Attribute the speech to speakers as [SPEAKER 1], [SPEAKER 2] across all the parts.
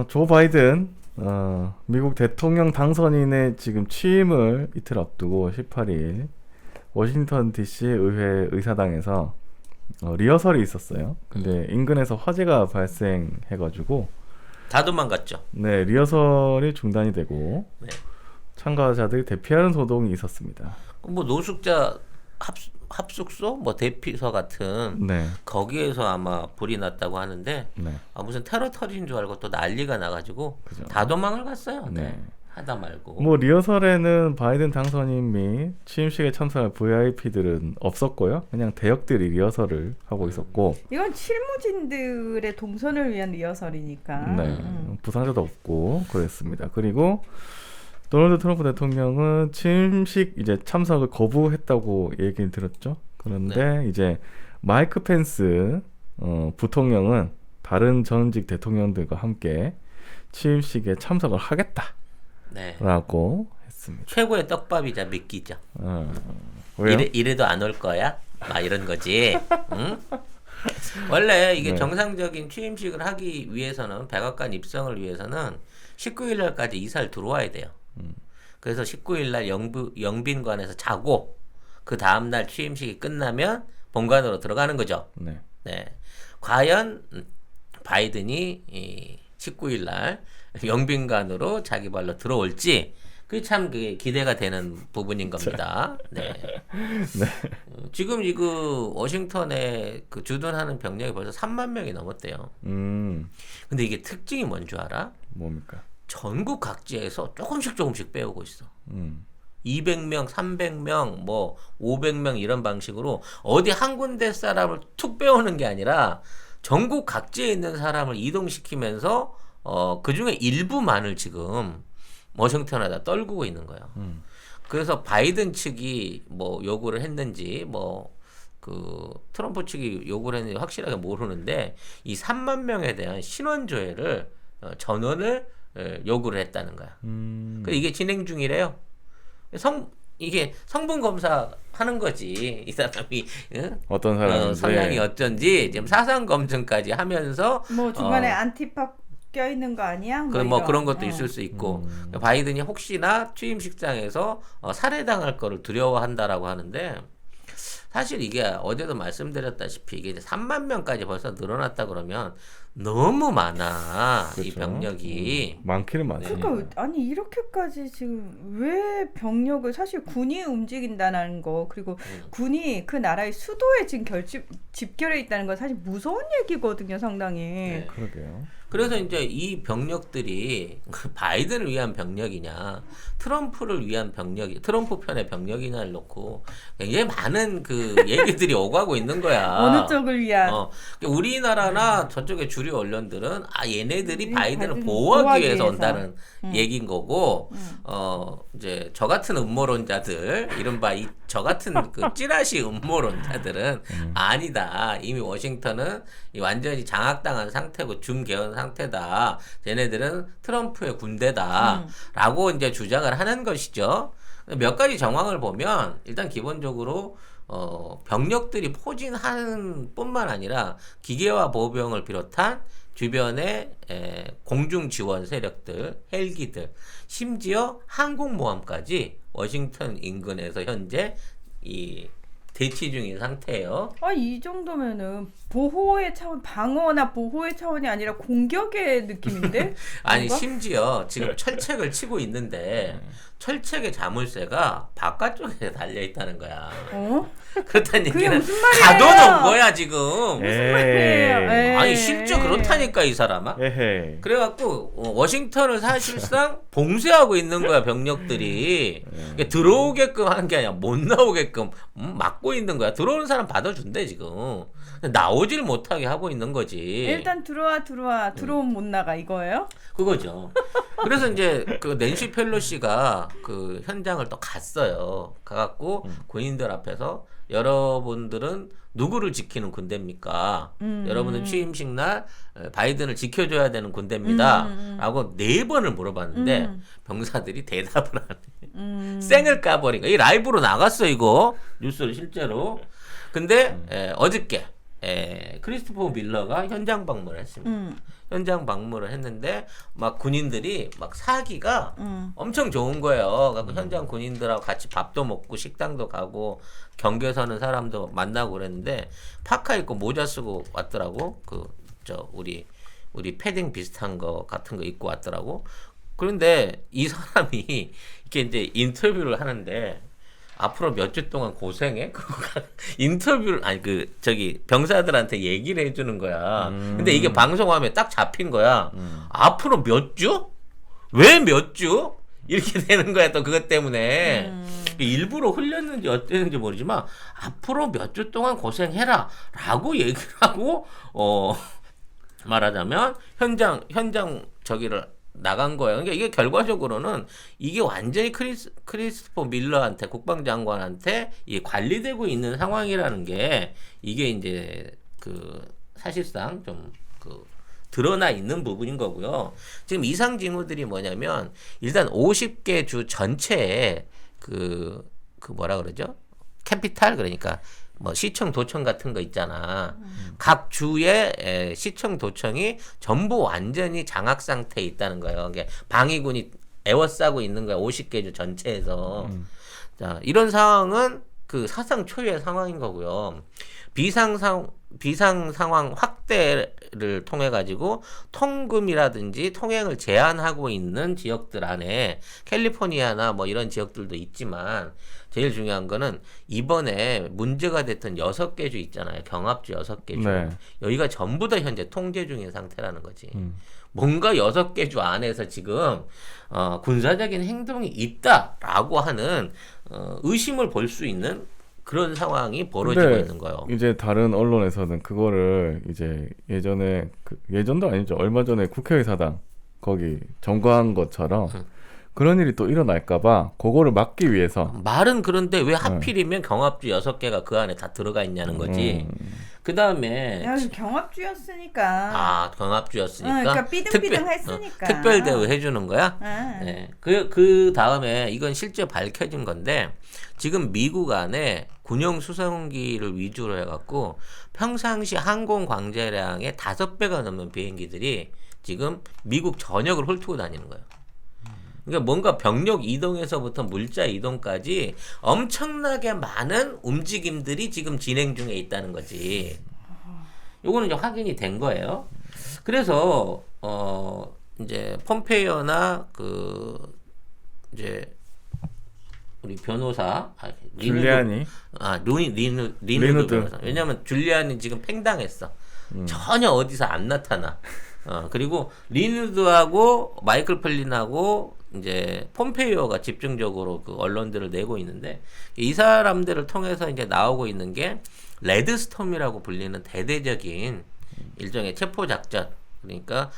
[SPEAKER 1] 조 바이든 미국 대통령 당선인의 지금 취임을 이틀 앞두고 18일 워싱턴 DC 의회 의사당에서 리허설이 있었어요. 근데 인근에서 화재가 발생해가지고
[SPEAKER 2] 다 도망갔죠.
[SPEAKER 1] 네, 리허설이 중단이 되고
[SPEAKER 2] 네.
[SPEAKER 1] 참가자들이 대피하는 소동이 있었습니다.
[SPEAKER 2] 뭐 노숙자 합숙소, 뭐 대피소 같은
[SPEAKER 1] 네,
[SPEAKER 2] 거기에서 아마 불이 났다고 하는데
[SPEAKER 1] 네,
[SPEAKER 2] 무슨 테러 터진 줄 알고 또 난리가 나가지고
[SPEAKER 1] 그죠.
[SPEAKER 2] 다 도망을 갔어요. 네.
[SPEAKER 1] 네.
[SPEAKER 2] 하다 말고.
[SPEAKER 1] 뭐 리허설에는 바이든 당선인 및 취임식에 참석할 VIP들은 없었고요. 그냥 대역들이 리허설을 하고 있었고,
[SPEAKER 3] 이건 실무진들의 동선을 위한 리허설이니까.
[SPEAKER 1] 네, 부상자도 없고 그랬습니다. 그리고 도널드 트럼프 대통령은 취임식 이제 참석을 거부했다고 얘기를 들었죠. 그런데 이제 마이크 펜스 부통령은 다른 전직 대통령들과 함께 취임식에 참석을 하겠다라고
[SPEAKER 2] 네.
[SPEAKER 1] 했습니다.
[SPEAKER 2] 최고의 떡밥이자 미끼죠.
[SPEAKER 1] 왜요?
[SPEAKER 2] 이래도 안 올 거야? 막 이런 거지. 응? 원래 이게
[SPEAKER 1] 네.
[SPEAKER 2] 정상적인 취임식을 하기 위해서는 백악관 입성을 위해서는 19일 날까지 이사를 들어와야 돼요. 그래서 19일 날 영빈관에서 자고 그 다음 날 취임식이 끝나면 본관으로 들어가는 거죠.
[SPEAKER 1] 네.
[SPEAKER 2] 네. 과연 바이든이 19일 날 영빈관으로 자기 발로 들어올지 그게 참 기대가 되는 부분인 겁니다. 네. 지금 그 워싱턴에 그 주둔하는 병력이 벌써 3만 명이 넘었대요. 근데 이게 특징이 뭔 줄 알아?
[SPEAKER 1] 뭡니까?
[SPEAKER 2] 전국 각지에서 조금씩 빼오고 있어. 200명, 300명, 뭐 500명 이런 방식으로 어디 한 군데 사람을 툭 빼오는 게 아니라 전국 각지에 있는 사람을 이동시키면서 그 중에 일부만을 지금 워싱턴에다 떨구고 있는 거예요. 그래서 바이든 측이 뭐 요구를 했는지 뭐 그 트럼프 측이 요구를 했는지 확실하게 모르는데 이 3만 명에 대한 신원 조회를 전원을 요구를 했다는 거야. 이게 진행 중이래요. 이게 성분 검사 하는 거지. 이 사람이
[SPEAKER 1] 어떤 사람인지
[SPEAKER 2] 성향이 어쩐지 지금 사상 검증까지 하면서
[SPEAKER 3] 뭐 중간에 안티파 껴있는 거 아니야?
[SPEAKER 2] 뭐 그런 것도 있을 수 있고 바이든이 혹시나 취임식장에서 살해당할 거를 두려워한다라고 하는데 사실 이게 어제도 말씀드렸다시피 이게 이제 3만 명까지 벌써 늘어났다 그러면 너무 많아.
[SPEAKER 1] 그렇죠.
[SPEAKER 2] 이 병력이
[SPEAKER 1] 많기는 많아요.
[SPEAKER 3] 그러니까 아니 이렇게까지 지금 왜 병력을 사실 군이 움직인다는 거 그리고 군이 그 나라의 수도에 지금 집결해 있다는 건 사실 무서운 얘기거든요, 상당히.
[SPEAKER 2] 네.
[SPEAKER 1] 그러게요.
[SPEAKER 2] 그래서 이제 이 병력들이 바이든을 위한 병력이냐, 트럼프를 위한 병력이, 트럼프 편의 병력이냐를 놓고 굉장히 많은 그 얘기들이 오가고 있는 거야.
[SPEAKER 3] 어느 쪽을 위한?
[SPEAKER 2] 우리나라나 저쪽의 주류 언론들은 얘네들이 바이든을 보호하기 위해서 온다는 얘기인 거고, 이제 저 같은 음모론자들, 이른바 저 같은 그 찌라시 음모론자들은 아니다. 이미 워싱턴은 완전히 장악당한 상태고 준개헌 상태다. 쟤네들은 트럼프의 군대다. 라고 이제 주장을 하는 것이죠. 몇 가지 정황을 보면 일단 기본적으로 병력들이 포진하는 뿐만 아니라 기계화 보병을 비롯한 주변의 공중 지원 세력들, 헬기들, 심지어 항공모함까지 워싱턴 인근에서 현재 이 대치 중인 상태예요.
[SPEAKER 3] 이 정도면은 보호의 차원, 방어나 보호의 차원이 아니라 공격의 느낌인데?
[SPEAKER 2] 아니 심지어 지금 철책을 치고 있는데 철책의 자물쇠가 바깥쪽에 달려 있다는 거야. 그렇다는 얘기는
[SPEAKER 3] 무슨 말이에요?
[SPEAKER 2] 가둬놓은 거야 지금.
[SPEAKER 3] 무슨 말이에요? 에이.
[SPEAKER 2] 아니 실제 그렇다니까 이 사람아.
[SPEAKER 1] 에헤이.
[SPEAKER 2] 그래갖고 워싱턴을 사실상 봉쇄하고 있는 거야 병력들이. 그러니까 들어오게끔 하는 게 아니라 못 나오게끔 막고 있는 거야. 들어오는 사람 받아준대 지금. 나오질 못하게 하고 있는 거지.
[SPEAKER 3] 일단 들어오면 못 나가 이거예요?
[SPEAKER 2] 그거죠. 그래서 이제 그 낸시 펠로시가 그 현장을 또 갔어요. 가갖고 군인들 앞에서 여러분들은 누구를 지키는 군대입니까? 여러분들 취임식 날 바이든을 지켜줘야 되는 군대입니다. 라고 4번을 물어봤는데 병사들이 대답을 안 해. 쌩을 까버린 거야. 이 라이브로 나갔어 이거. 뉴스를 실제로. 근데 어저께 크리스토퍼 밀러가 현장 방문을 했습니다. 현장 방문을 했는데 막 군인들이 막 사기가 엄청 좋은 거예요. 그래서 현장 군인들하고 같이 밥도 먹고 식당도 가고 경계 서는 사람도 만나고 그랬는데 파카 입고 모자 쓰고 왔더라고. 우리 패딩 비슷한 거 같은 거 입고 왔더라고. 그런데 이 사람이 이렇게 이제 인터뷰를 하는데 앞으로 몇 주 동안 고생해? 그거가 인터뷰를 병사들한테 얘기를 해주는 거야. 근데 이게 방송하면 딱 잡힌 거야. 앞으로 몇 주? 왜 몇 주? 이렇게 되는 거야. 또 그것 때문에 일부러 흘렸는지 어땠는지 모르지만 앞으로 몇 주 동안 고생해라라고 얘기를 하고 말하자면 현장 저기를 나간 거예요. 그러니까 이게 결과적으로는 이게 완전히 크리스토퍼 밀러한테 국방장관한테 관리되고 있는 상황이라는 게 이게 이제 사실상 좀 드러나 있는 부분인 거고요. 지금 이상 징후들이 뭐냐면 일단 50개 주 전체에 뭐라 그러죠? 캐피탈 그러니까 뭐 시청 도청 같은 거 있잖아. 각 주의 시청 도청이 전부 완전히 장악 상태에 있다는 거예요. 그러니까 방위군이 에워싸고 있는 거야. 50개 주 전체에서. 자, 이런 상황은 사상 초유의 상황인 거고요. 비상 상황 확대를 통해 가지고 통금이라든지 통행을 제한하고 있는 지역들 안에 캘리포니아나 뭐 이런 지역들도 있지만 제일 중요한 거는 이번에 문제가 됐던 6개 주 있잖아요. 경합주 6개 주.
[SPEAKER 1] 네.
[SPEAKER 2] 여기가 전부 다 현재 통제 중인 상태라는 거지. 뭔가 6개 주 안에서 지금 군사적인 행동이 있다라고 하는 의심을 볼 수 있는 그런 상황이 벌어지고 있는 거예요.
[SPEAKER 1] 이제 다른 언론에서는 그거를 이제 예전도 아니죠. 얼마 전에 국회의사당 거기 점거한 것처럼 그런 일이 또 일어날까봐 그거를 막기 위해서
[SPEAKER 2] 말은 그런데 왜 하필이면 경합주 6개가 그 안에 다 들어가 있냐는 거지. 그 다음에
[SPEAKER 3] 경합주였으니까.
[SPEAKER 2] 경합주였으니까.
[SPEAKER 3] 그러니까 삐등삐등했으니까.
[SPEAKER 2] 특별 대우 해주는 거야. 네. 그 다음에 이건 실제 밝혀진 건데 지금 미국 안에 군용 수송기를 위주로 해갖고 평상시 항공 관제량의 5배가 넘는 비행기들이 지금 미국 전역을 훑고 다니는 거예요. 그러니까 뭔가 병력 이동에서부터 물자 이동까지 엄청나게 많은 움직임들이 지금 진행 중에 있다는 거지. 요거는 이제 확인이 된 거예요. 그래서 이제 폼페이오나 이제 우리 변호사
[SPEAKER 1] 줄리아니
[SPEAKER 2] 리누드 변호사. 왜냐면 줄리아니 지금 팽당했어. 전혀 어디서 안 나타나. 그리고 리누드하고 마이클 펠린하고 이제 폼페이오가 집중적으로 언론들을 내고 있는데 이 사람들을 통해서 이제 나오고 있는 게 레드스톰이라고 불리는 대대적인 일종의 체포 작전, 그러니까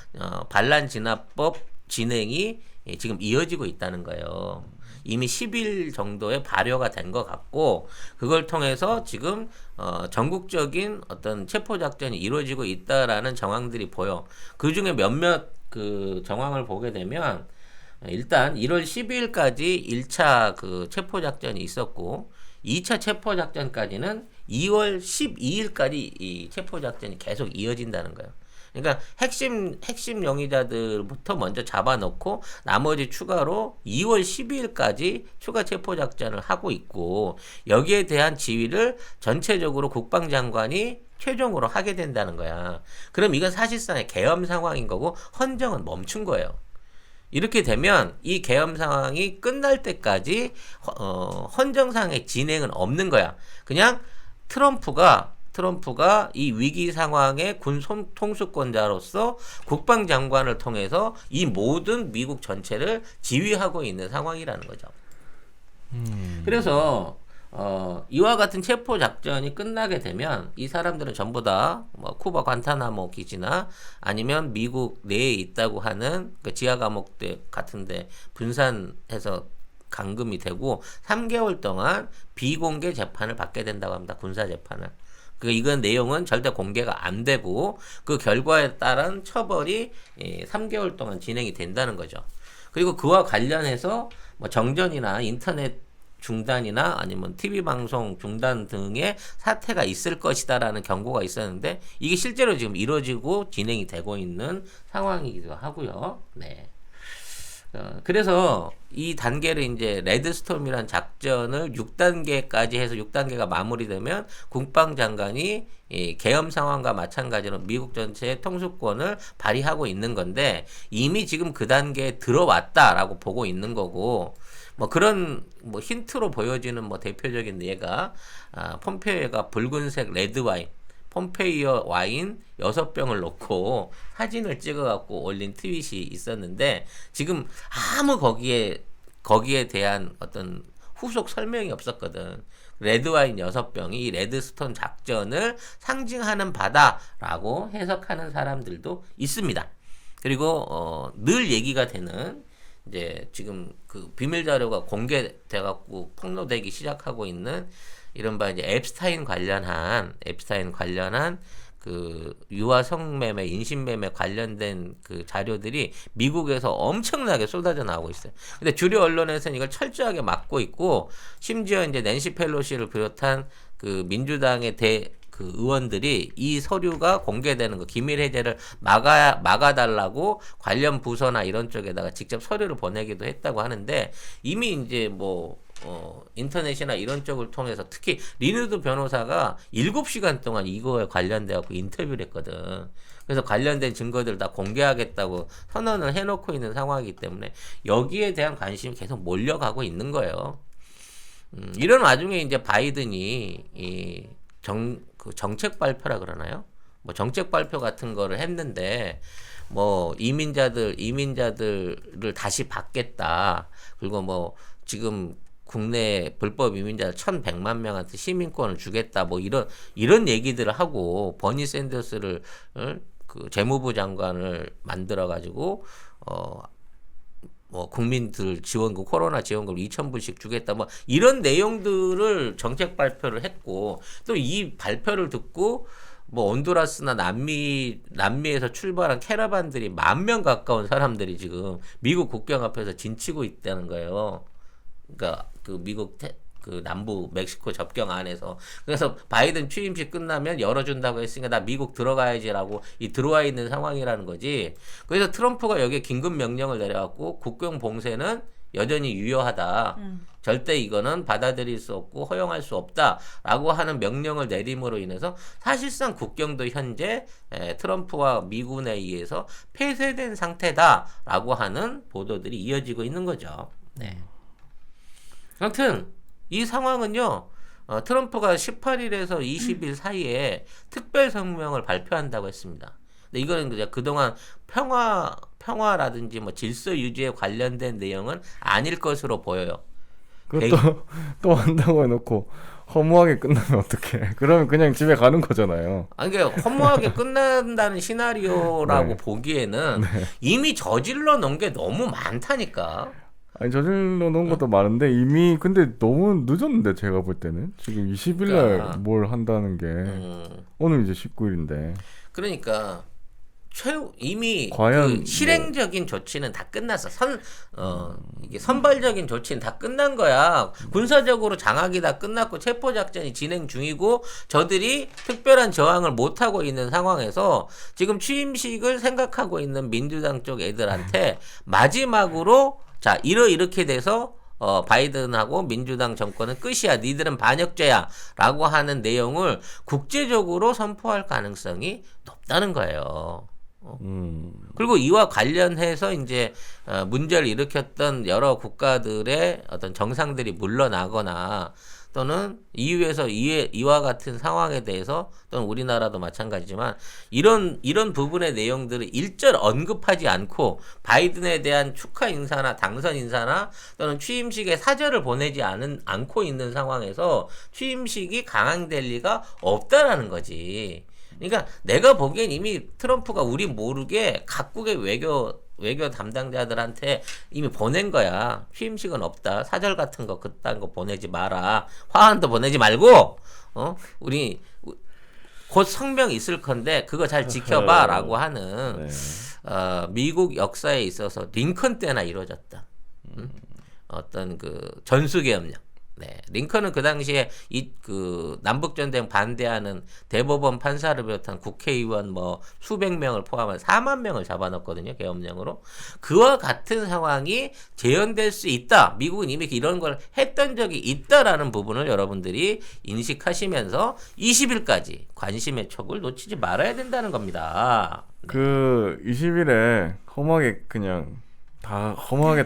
[SPEAKER 2] 반란 진압법 진행이 지금 이어지고 있다는 거예요. 이미 10일 정도의 발효가 된 것 같고 그걸 통해서 지금 전국적인 어떤 체포 작전이 이루어지고 있다라는 정황들이 보여. 그 중에 몇몇 정황을 보게 되면 일단 1월 12일까지 1차 체포 작전이 있었고 2차 체포 작전까지는 2월 12일까지 이 체포 작전이 계속 이어진다는 거예요. 그러니까 핵심 용의자들부터 먼저 잡아놓고 나머지 추가로 2월 12일까지 추가 체포 작전을 하고 있고 여기에 대한 지휘를 전체적으로 국방장관이 최종으로 하게 된다는 거야. 그럼 이건 사실상의 계엄 상황인 거고 헌정은 멈춘 거예요. 이렇게 되면 이 계엄 상황이 끝날 때까지 헌정상의 진행은 없는 거야. 그냥 트럼프가 이 위기 상황의 군 통수권자로서 국방장관을 통해서 이 모든 미국 전체를 지휘하고 있는 상황이라는 거죠. 그래서 이와 같은 체포 작전이 끝나게 되면 이 사람들은 전부 다 뭐 쿠바 관타나모 기지나 아니면 미국 내에 있다고 하는 지하 감옥들 같은데 분산해서 감금이 되고 3개월 동안 비공개 재판을 받게 된다고 합니다. 군사 재판을. 이건 내용은 절대 공개가 안 되고 그 결과에 따른 처벌이 3개월 동안 진행이 된다는 거죠. 그리고 그와 관련해서 뭐 정전이나 인터넷 중단이나 아니면 TV 방송 중단 등의 사태가 있을 것이다라는 경고가 있었는데 이게 실제로 지금 이루어지고 진행이 되고 있는 상황이기도 하고요. 네. 그래서 이 단계를 이제 레드스톰이라는 작전을 6단계까지 해서 6단계가 마무리되면 국방장관이 이 계엄 상황과 마찬가지로 미국 전체의 통수권을 발휘하고 있는 건데 이미 지금 그 단계에 들어왔다라고 보고 있는 거고 뭐 그런 뭐 힌트로 보여지는 뭐 대표적인 예가 폼페이오가 붉은색 레드 와인 폼페이오 와인 6병을 놓고 사진을 찍어갖고 올린 트윗이 있었는데 지금 아무 거기에 대한 어떤 후속 설명이 없었거든. 레드와인 6병이 레드스톤 작전을 상징하는 바다라고 해석하는 사람들도 있습니다. 그리고 늘 얘기가 되는 이제 지금 그 비밀 자료가 공개돼갖고 폭로되기 시작하고 있는 이른바 이제 앱스타인 관련한 그 유아 성매매, 인신매매 관련된 그 자료들이 미국에서 엄청나게 쏟아져 나오고 있어요. 근데 주류 언론에서는 이걸 철저하게 막고 있고 심지어 이제 낸시 펠로시를 비롯한 그 민주당의 그 의원들이 이 서류가 공개되는 거 기밀 해제를 막아달라고 관련 부서나 이런 쪽에다가 직접 서류를 보내기도 했다고 하는데 이미 이제 뭐 인터넷이나 이런 쪽을 통해서 특히 리누드 변호사가 7시간 동안 이거에 관련돼 갖고 인터뷰를 했거든. 그래서 관련된 증거들 다 공개하겠다고 선언을 해놓고 있는 상황이기 때문에 여기에 대한 관심이 계속 몰려가고 있는 거예요. 이런 와중에 이제 바이든이 그 정책 발표라 그러나요? 뭐 정책 발표 같은 거를 했는데 뭐 이민자들을 다시 받겠다. 그리고 뭐 지금 국내 불법 이민자 1,100만 명한테 시민권을 주겠다. 뭐 이런 얘기들을 하고 버니 샌더스를 그 재무부 장관을 만들어 가지고 뭐 국민들 지원금 코로나 지원금 2,000불씩 주겠다 뭐 이런 내용들을 정책 발표를 했고 또 이 발표를 듣고 뭐 온두라스나 남미에서 출발한 캐러반들이 10,000명 가까운 사람들이 지금 미국 국경 앞에서 진치고 있다는 거예요. 그러니까 그 미국 그 남부 멕시코 접경 안에서 그래서 바이든 취임식 끝나면 열어준다고 했으니까 나 미국 들어가야지라고 들어와 있는 상황이라는 거지. 그래서 트럼프가 여기에 긴급 명령을 내려갖고 국경 봉쇄는 여전히 유효하다. 절대 이거는 받아들일 수 없고 허용할 수 없다라고 하는 명령을 내림으로 인해서 사실상 국경도 현재 트럼프와 미군에 의해서 폐쇄된 상태다라고 하는 보도들이 이어지고 있는 거죠. 네. 아무튼 이 상황은요. 트럼프가 18일에서 20일 사이에 특별 성명을 발표한다고 했습니다. 근데 이거는 그동안 평화라든지 뭐 질서 유지에 관련된 내용은 아닐 것으로 보여요.
[SPEAKER 1] 그것도 또 한다고 해놓고 허무하게 끝나면 어떡해? 그러면 그냥 집에 가는 거잖아요.
[SPEAKER 2] 아니, 그러니까 허무하게 끝난다는 시나리오라고
[SPEAKER 1] 네.
[SPEAKER 2] 보기에는
[SPEAKER 1] 네.
[SPEAKER 2] 이미 저질러 놓은 게 너무 많다니까.
[SPEAKER 1] 아니 저질러 놓은 것도 많은데 이미 근데 너무 늦었는데 제가 볼 때는 지금 20일
[SPEAKER 2] 그러니까.
[SPEAKER 1] 날 뭘 한다는 게 오늘 이제 19일인데
[SPEAKER 2] 그러니까 이미
[SPEAKER 1] 과연
[SPEAKER 2] 그 실행적인 조치는 다 끝났어. 이게 선발적인 조치는 다 끝난 거야. 군사적으로 장악이 다 끝났고 체포 작전이 진행 중이고 저들이 특별한 저항을 못 하고 있는 상황에서 지금 취임식을 생각하고 있는 민주당 쪽 애들한테 마지막으로 자 이렇게 돼서 바이든하고 민주당 정권은 끝이야. 니들은 반역죄야. 라고 하는 내용을 국제적으로 선포할 가능성이 높다는 거예요. 그리고 이와 관련해서 이제 문제를 일으켰던 여러 국가들의 어떤 정상들이 물러나거나 또는 EU에서 이와 같은 상황에 대해서 또는 우리나라도 마찬가지지만 이런 부분의 내용들을 일절 언급하지 않고 바이든에 대한 축하 인사나 당선 인사나 또는 취임식에 사절을 보내지 않고 있는 상황에서 취임식이 강행될 리가 없다라는 거지. 그러니까 내가 보기엔 이미 트럼프가 우리 모르게 각국의 외교 담당자들한테 이미 보낸 거야. 취임식은 없다. 사절 같은 거 그딴 거 보내지 마라. 화환도 보내지 말고 우리 곧 성명 있을 건데 그거 잘 지켜봐라고 하는 미국 역사에 있어서 링컨 때나 이루어졌다. 어떤 그 전수계엄령. 네, 링컨은 그 당시에 그 남북 전쟁 반대하는 대법원 판사를 비롯한 국회의원 뭐 수백 명을 포함한 4만 명을 잡아넣었거든요, 계엄령으로. 그와 같은 상황이 재현될 수 있다. 미국은 이미 이런 걸 했던 적이 있다라는 부분을 여러분들이 인식하시면서 20일까지 관심의 촉을 놓치지 말아야 된다는 겁니다.
[SPEAKER 1] 그 20일에 허무하게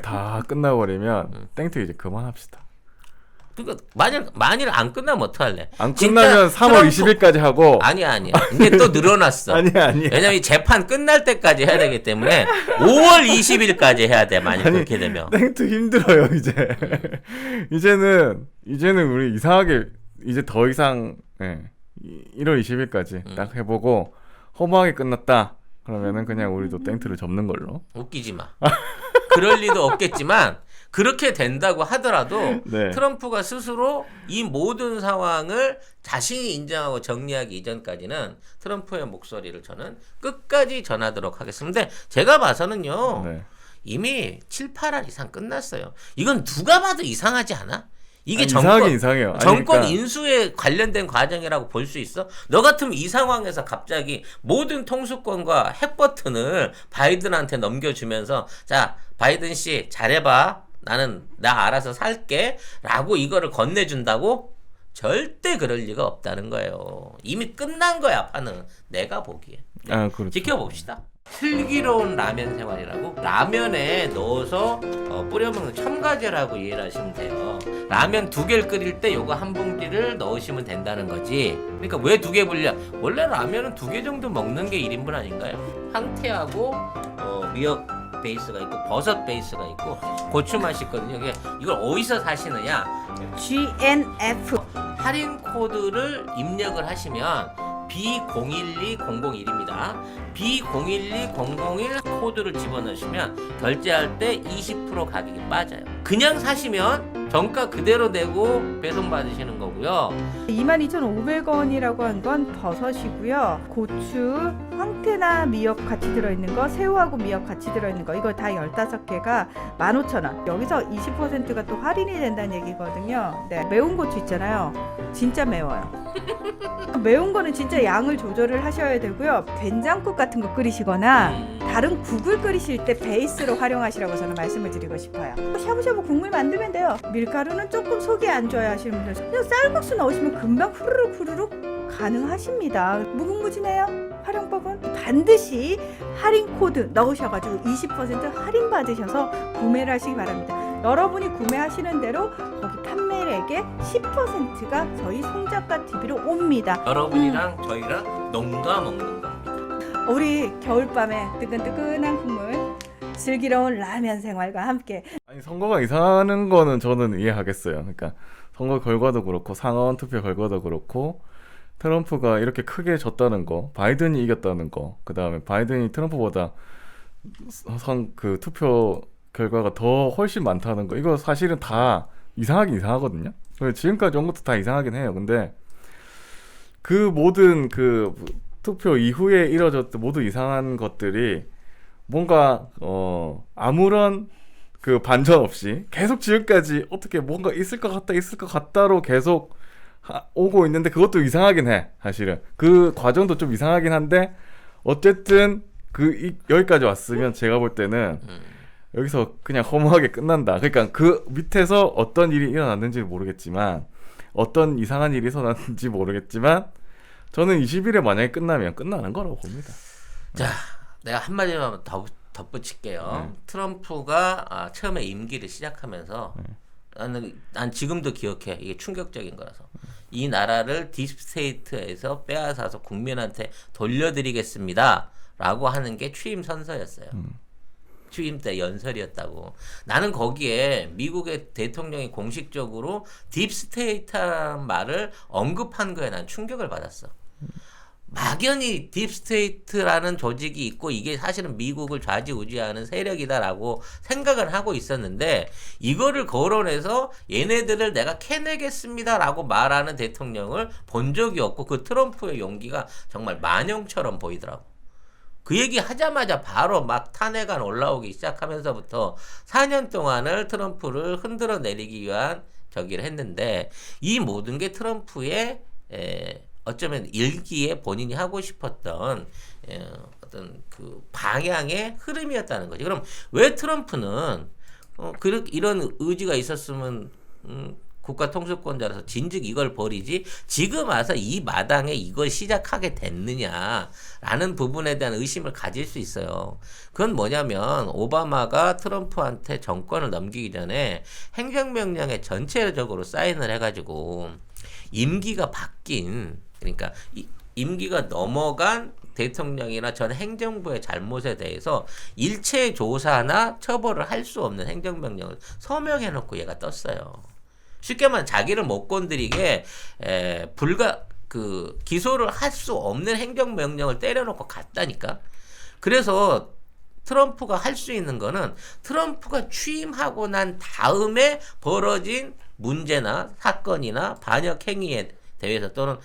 [SPEAKER 1] 다 끝나버리면 땡트 이제 그만합시다.
[SPEAKER 2] 그러니까 만일 안 끝나면 어떡할래?
[SPEAKER 1] 안 끝나면 3월 20일까지 하고.
[SPEAKER 2] 아니야. 근데 또 늘어났어.
[SPEAKER 1] 아니야.
[SPEAKER 2] 왜냐면 이 재판 끝날 때까지 해야 되기 때문에 5월 20일까지 해야 돼. 만약 그렇게 되면.
[SPEAKER 1] 땡트 힘들어요 이제. 이제는 우리 이상하게 이제 더 이상 1월 20일까지 딱 해보고 허무하게 끝났다. 그러면은 그냥 우리도 땡트를 접는 걸로.
[SPEAKER 2] 웃기지 마. 그럴 리도 없겠지만 그렇게 된다고 하더라도
[SPEAKER 1] 네.
[SPEAKER 2] 트럼프가 스스로 이 모든 상황을 자신이 인정하고 정리하기 이전까지는 트럼프의 목소리를 저는 끝까지 전하도록 하겠습니다. 근데 제가 봐서는요.
[SPEAKER 1] 네.
[SPEAKER 2] 이미 7, 8할 이상 끝났어요. 이건 누가 봐도 이상하지 않아? 이게
[SPEAKER 1] 이상해요.
[SPEAKER 2] 정권
[SPEAKER 1] 그러니까.
[SPEAKER 2] 인수에 관련된 과정이라고 볼 수 있어? 너 같으면 이 상황에서 갑자기 모든 통수권과 핵 버튼을 바이든한테 넘겨주면서 자, 바이든 씨 잘해봐. 나 알아서 살게. 라고 이거를 건네준다고? 절대 그럴 리가 없다는 거예요. 이미 끝난 거야, 판은. 내가 보기에.
[SPEAKER 1] 그렇죠.
[SPEAKER 2] 지켜봅시다. 슬기로운 라면 생활이라고 라면에 넣어서 뿌려 먹는 첨가제라고 이해를 하시면 돼요. 라면 2개를 끓일 때 요거 한 봉지를 넣으시면 된다는 거지. 그러니까 왜 2개 불려? 원래 라면은 2개 정도 먹는 게 1인분 아닌가요? 황태하고 미역 베이스가 있고 버섯 베이스가 있고 고추 맛이 있거든요. 이걸 어디서 사시느냐?
[SPEAKER 3] GNF
[SPEAKER 2] 할인 코드를 입력을 하시면 B012001입니다. B012001 코드를 집어넣으시면 결제할 때 20% 가격이 빠져요. 그냥 사시면 정가 그대로 내고 배송 받으시는 거고요.
[SPEAKER 3] 22,500원이라고 한 건 버섯이고요. 고추, 황태나 미역 같이 들어있는 거, 새우하고 미역 같이 들어있는 거, 이거 다 15개가 15,000원. 여기서 20%가 또 할인이 된다는 얘기거든요. 네, 매운 고추 있잖아요. 진짜 매워요. 매운 거는 진짜 양을 조절을 하셔야 되고요. 된장국 같은 거 끓이시거나 다른 국을 끓이실 때 베이스로 활용하시라고 저는 말씀을 드리고 싶어요. 샤브샤브 국물 만들면 돼요. 밀가루는 조금 속이 안 좋아야 하시는 분들 그냥 쌀국수 넣으시면 금방 후루룩 가능하십니다. 무궁무진해요. 활용법은 반드시 할인 코드 넣으셔가지고 20% 할인 받으셔서 구매를 하시기 바랍니다. 여러분이 구매하시는 대로 거기 판매액의 10%가 저희 송작가 TV로 옵니다.
[SPEAKER 2] 여러분이랑 저희랑 농가 먹는 겁니다.
[SPEAKER 3] 우리 겨울밤에 뜨끈뜨끈한 국물, 슬기로운 라면 생활과 함께.
[SPEAKER 1] 아니 선거가 이상하는 거는 저는 이해하겠어요. 그러니까 선거 결과도 그렇고 상원 투표 결과도 그렇고 트럼프가 이렇게 크게 졌다는 거, 바이든이 이겼다는 거, 그 다음에 바이든이 트럼프보다 그 투표 결과가 더 훨씬 많다는 거, 이거 사실은 다 이상하긴 이상하거든요. 지금까지 온 것도 다 이상하긴 해요. 근데 그 모든 그 투표 이후에 이뤄졌던 모두 이상한 것들이 뭔가 아무런 그 반전 없이 계속 지금까지 어떻게 뭔가 있을 것 같다로 계속 오고 있는데 그것도 이상하긴 해. 사실은 그 과정도 좀 이상하긴 한데 어쨌든 여기까지 왔으면 제가 볼 때는 여기서 그냥 허무하게 끝난다. 그러니까 그 밑에서 어떤 일이 일어났는지는 모르겠지만 어떤 이상한 일이 일어났는지 모르겠지만 저는 20일에 만약에 끝나면 끝나는 거라고 봅니다.
[SPEAKER 2] 자, 내가 한마디만 덧붙일게요. 트럼프가 처음에 임기를 시작하면서 난 지금도 기억해. 이게 충격적인 거라서. 이 나라를 딥스테이트에서 빼앗아서 국민한테 돌려드리겠습니다. 라고 하는 게 취임 선서였어요. 취임 때 연설이었다고. 나는 거기에 미국의 대통령이 공식적으로 딥스테이트라는 말을 언급한 거에 난 충격을 받았어. 막연히 딥스테이트라는 조직이 있고 이게 사실은 미국을 좌지우지하는 세력이다라고 생각을 하고 있었는데 이거를 거론해서 얘네들을 내가 캐내겠습니다라고 말하는 대통령을 본 적이 없고 그 트럼프의 용기가 정말 만영처럼 보이더라고. 그 얘기 하자마자 바로 막 탄핵안 올라오기 시작하면서부터 4년 동안을 트럼프를 흔들어 내리기 위한 저기를 했는데 이 모든 게 트럼프의 어쩌면 일기에 본인이 하고 싶었던 어떤 그 방향의 흐름이었다는 거지. 그럼 왜 트럼프는 이런 의지가 있었으면 국가 통수권자라서 진즉 이걸 버리지 지금 와서 이 마당에 이걸 시작하게 됐느냐라는 부분에 대한 의심을 가질 수 있어요. 그건 뭐냐면 오바마가 트럼프한테 정권을 넘기기 전에 행정명령에 전체적으로 사인을 해가지고 임기가 바뀐 그러니까 임기가 넘어간 대통령이나 전 행정부의 잘못에 대해서 일체 조사나 처벌을 할 수 없는 행정명령을 서명해놓고 얘가 떴어요. 쉽게 말하면 자기를 못 건드리게 기소를 할 수 없는 행정명령을 때려놓고 갔다니까. 그래서 트럼프가 할 수 있는 거는 트럼프가 취임하고 난 다음에 벌어진 문제나 사건이나 반역 행위에 대해서 또는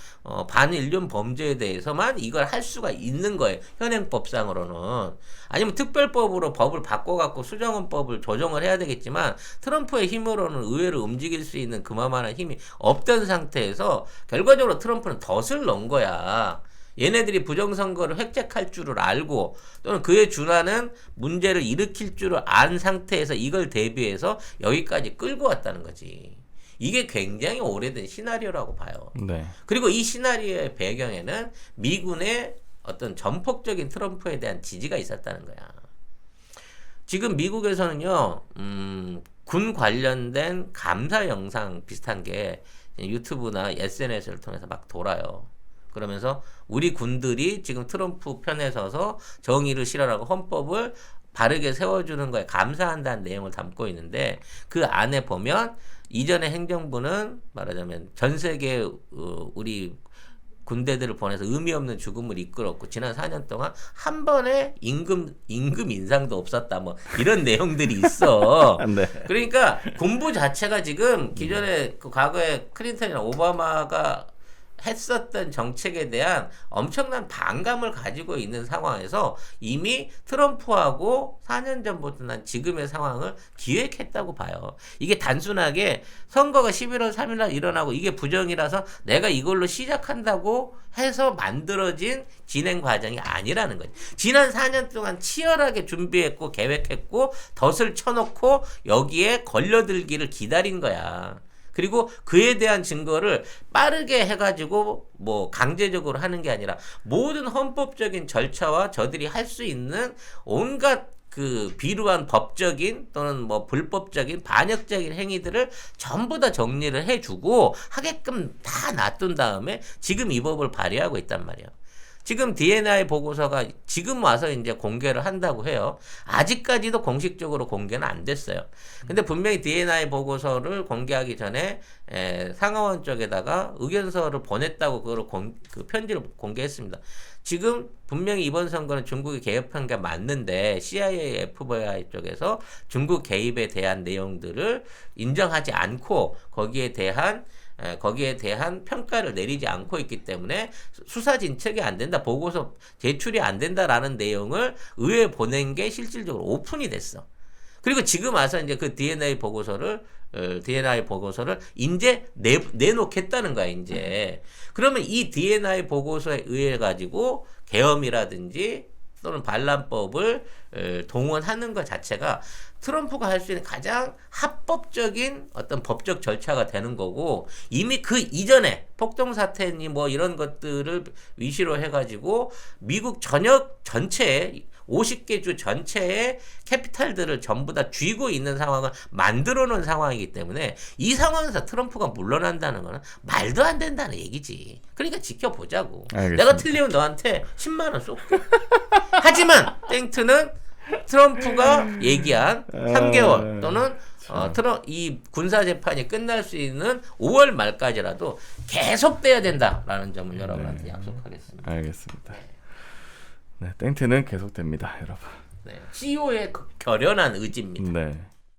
[SPEAKER 2] 반인륜 범죄에 대해서만 이걸 할 수가 있는 거예요. 현행법상으로는. 아니면 특별법으로 법을 바꿔갖고 수정헌법을 조정을 해야 되겠지만 트럼프의 힘으로는 의회를 움직일 수 있는 그만한 힘이 없던 상태에서 결과적으로 트럼프는 덫을 넣은 거야. 얘네들이 부정선거를 획책할 줄을 알고 또는 그에 준하는 문제를 일으킬 줄을 안 상태에서 이걸 대비해서 여기까지 끌고 왔다는 거지. 이게 굉장히 오래된 시나리오라고 봐요.
[SPEAKER 1] 네.
[SPEAKER 2] 그리고 이 시나리오의 배경에는 미군의 어떤 전폭적인 트럼프에 대한 지지가 있었다는 거야. 지금 미국에서는요, 군 관련된 감사 영상 비슷한 게 유튜브나 SNS를 통해서 막 돌아요. 그러면서 우리 군들이 지금 트럼프 편에 서서 정의를 실현하고 헌법을 바르게 세워주는 거에 감사한다는 내용을 담고 있는데 그 안에 보면 이전의 행정부는 말하자면 전 세계 우리 군대들을 보내서 의미 없는 죽음을 이끌었고 지난 4년 동안 한 번의 임금 인상도 없었다 뭐 이런 내용들이 있어.
[SPEAKER 1] 네.
[SPEAKER 2] 그러니까 군부 자체가 지금 기존에 그 과거에 클린턴이나 오바마가 했었던 정책에 대한 엄청난 반감을 가지고 있는 상황에서 이미 트럼프하고 4년 전부터 난 지금의 상황을 기획했다고 봐요. 이게 단순하게 선거가 11월 3일 날 일어나고 이게 부정이라서 내가 이걸로 시작한다고 해서 만들어진 진행 과정이 아니라는 거지. 지난 4년 동안 치열하게 준비했고 계획했고 덫을 쳐놓고 여기에 걸려들기를 기다린 거야. 그리고 그에 대한 증거를 빠르게 해가지고 뭐 강제적으로 하는 게 아니라 모든 헌법적인 절차와 저들이 할 수 있는 온갖 그 비루한 법적인 또는 뭐 불법적인 반역적인 행위들을 전부 다 정리를 해주고 하게끔 다 놔둔 다음에 지금 이 법을 발의하고 있단 말이에요. 지금 D&I 보고서가 지금 와서 이제 공개를 한다고 해요. 아직까지도 공식적으로 공개는 안 됐어요. 근데 분명히 D&I 보고서를 공개하기 전에 상하원 쪽에다가 의견서를 보냈다고 그 편지를 공개했습니다. 지금 분명히 이번 선거는 중국이 개입한 게 맞는데 CIA, FBI 쪽에서 중국 개입에 대한 내용들을 인정하지 않고 거기에 대한 평가를 내리지 않고 있기 때문에 수사 진척이 안 된다, 보고서 제출이 안 된다라는 내용을 의회에 보낸 게 실질적으로 오픈이 됐어. 그리고 지금 와서 이제 그 D&I 보고서를 이제 내놓겠다는 거야, 이제. 그러면 이 D&I 보고서에 의해 가지고 계엄이라든지 또는 반란법을 동원하는 것 자체가 트럼프가 할 수 있는 가장 합법적인 어떤 법적 절차가 되는 거고, 이미 그 이전에 폭동 사태니 뭐 이런 것들을 위시로 해가지고 미국 전체에 50개 주 전체의 캐피탈들을 전부 다 쥐고 있는 상황을 만들어 놓은 상황이기 때문에 이 상황에서 트럼프가 물러난다는 거는 말도 안 된다는 얘기지. 그러니까 지켜보자고.
[SPEAKER 1] 알겠습니다.
[SPEAKER 2] 내가 틀리면 너한테 10만 원 쏠게. 하지만 땡트는 트럼프가 얘기한 3개월 또는 이 군사 재판이 끝날 수 있는 5월 말까지라도 계속돼야 된다라는 점을 여러분한테 약속하겠습니다.
[SPEAKER 1] 알겠습니다. 네, 땡트는 계속됩니다, 여러분.
[SPEAKER 2] 네, CEO의 결연한 의지입니다.
[SPEAKER 1] 네.